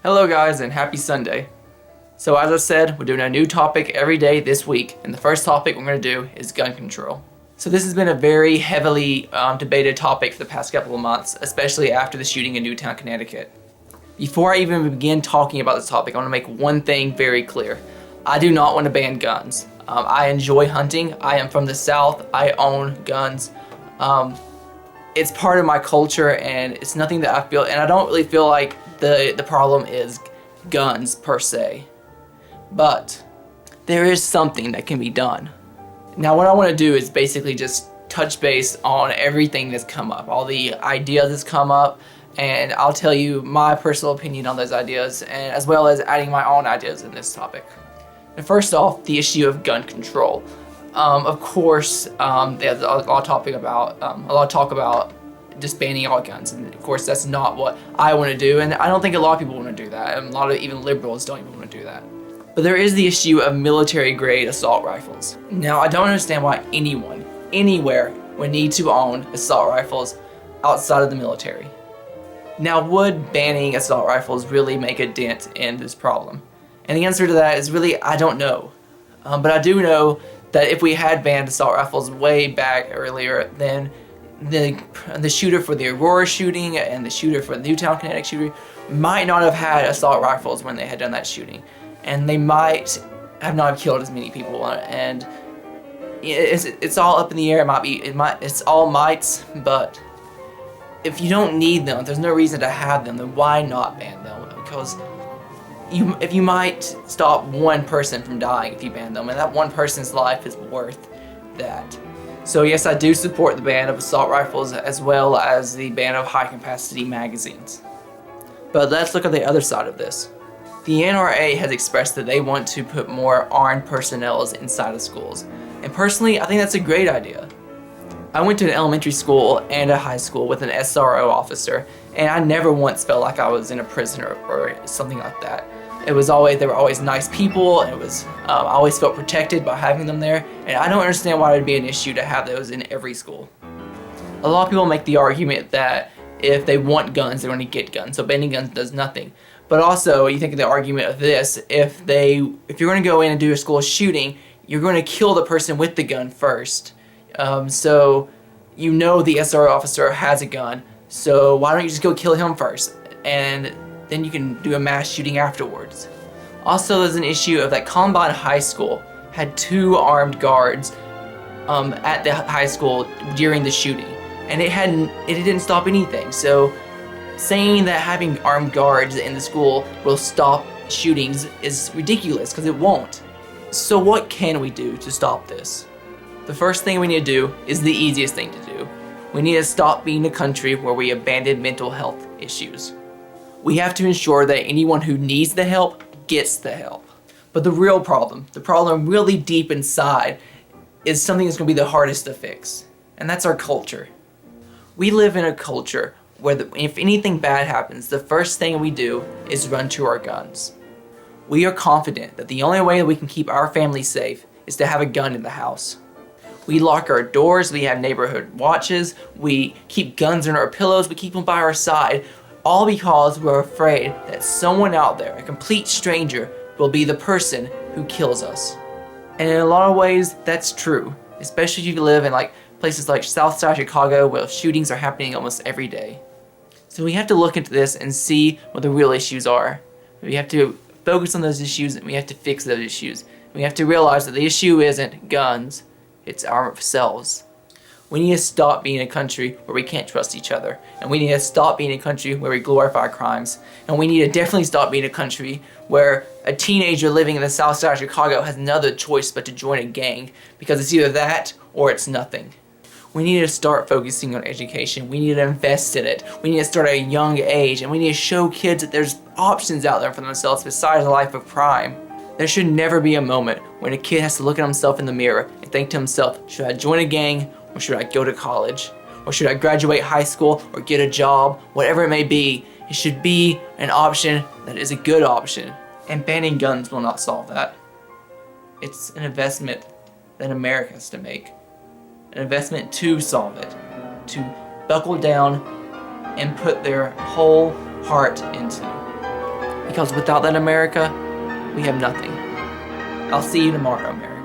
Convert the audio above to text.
Hello guys and happy Sunday. So as I said, we're doing a new topic every day this week, and the first topic we're going to do is gun control. So this has been a very heavily debated topic for the past couple of months, especially after the shooting in Newtown, Connecticut. Before I even begin talking about this topic, I want to make one thing very clear. I do not want to ban guns. I enjoy hunting. I am from the South. I own guns. It's part of my culture, and it's nothing that I feel, and I don't really feel like the problem is guns per se. But there is something that can be done. Now what I want to do is basically just touch base on everything that's come up, all the ideas that's come up, and I'll tell you my personal opinion on those ideas, and as well as adding my own ideas in this topic. And first off, the issue of gun control. Of course, there's a lot of talk about just banning all guns, and of course that's not what I want to do, and I don't think a lot of people want to do that, and a lot of even liberals don't even want to do that. But there is the issue of military grade assault rifles. Now I don't understand why anyone, anywhere, would need to own assault rifles outside of the military. Now would banning assault rifles really make a dent in this problem? And the answer to that is really, I don't know. But I do know that if we had banned assault rifles way back earlier, then the shooter for the Aurora shooting and the shooter for the Newtown, Connecticut shooting might not have had assault rifles when they had done that shooting, and they might have not killed as many people. And it's all up in the air. It's all mights, but if you don't need them, if there's no reason to have them, then why not ban them? Because if you might stop one person from dying if you ban them, and that one person's life is worth that. So yes, I do support the ban of assault rifles as well as the ban of high-capacity magazines. But let's look at the other side of this. The NRA has expressed that they want to put more armed personnel inside of schools. And personally, I think that's a great idea. I went to an elementary school and a high school with an SRO officer, and I never once felt like I was in a prison or something like that. They were always nice people, and I always felt protected by having them there, and I don't understand why it would be an issue to have those in every school. A lot of people make the argument that if they want guns, they're going to get guns, so banning guns does nothing. But also, you think of the argument of this, if you're going to go in and do a school shooting, you're going to kill the person with the gun first. So you know the SRO officer has a gun, so why don't you just go kill him first? And then you can do a mass shooting afterwards. Also, there's an issue of that Columbine High School had 2 armed guards at the high school during the shooting, and it didn't stop anything. So saying that having armed guards in the school will stop shootings is ridiculous, because it won't. So what can we do to stop this? The first thing we need to do is the easiest thing to do. We need to stop being a country where we abandon mental health issues. We have to ensure that anyone who needs the help gets the help. But the problem really deep inside, is something that's going to be the hardest to fix, and that's our culture. We live in a culture where if anything bad happens, the first thing we do is run to our guns. We are confident that the only way that we can keep our family safe is to have a gun in the house. We lock our doors, we have neighborhood watches, we keep guns in our pillows, we keep them by our side, all because we're afraid that someone out there, a complete stranger, will be the person who kills us. And in a lot of ways, that's true, especially if you live in places like Southside Chicago, where shootings are happening almost every day. So we have to look into this and see what the real issues are. We have to focus on those issues, and we have to fix those issues. We have to realize that the issue isn't guns, it's ourselves. We need to stop being a country where we can't trust each other, and we need to stop being a country where we glorify crimes, and we need to definitely stop being a country where a teenager living in the south side of Chicago has another choice but to join a gang, because it's either that or it's nothing. We need to start focusing on education. We need to invest in it. We need to start at a young age, and we need to show kids that there's options out there for themselves besides a life of crime. There should never be a moment when a kid has to look at himself in the mirror and think to himself, should I join a gang, or should I go to college? Or should I graduate high school or get a job? Whatever it may be, it should be an option that is a good option. And banning guns will not solve that. It's an investment that America has to make. An investment to solve it. To buckle down and put their whole heart into. Because without that America, we have nothing. I'll see you tomorrow, America.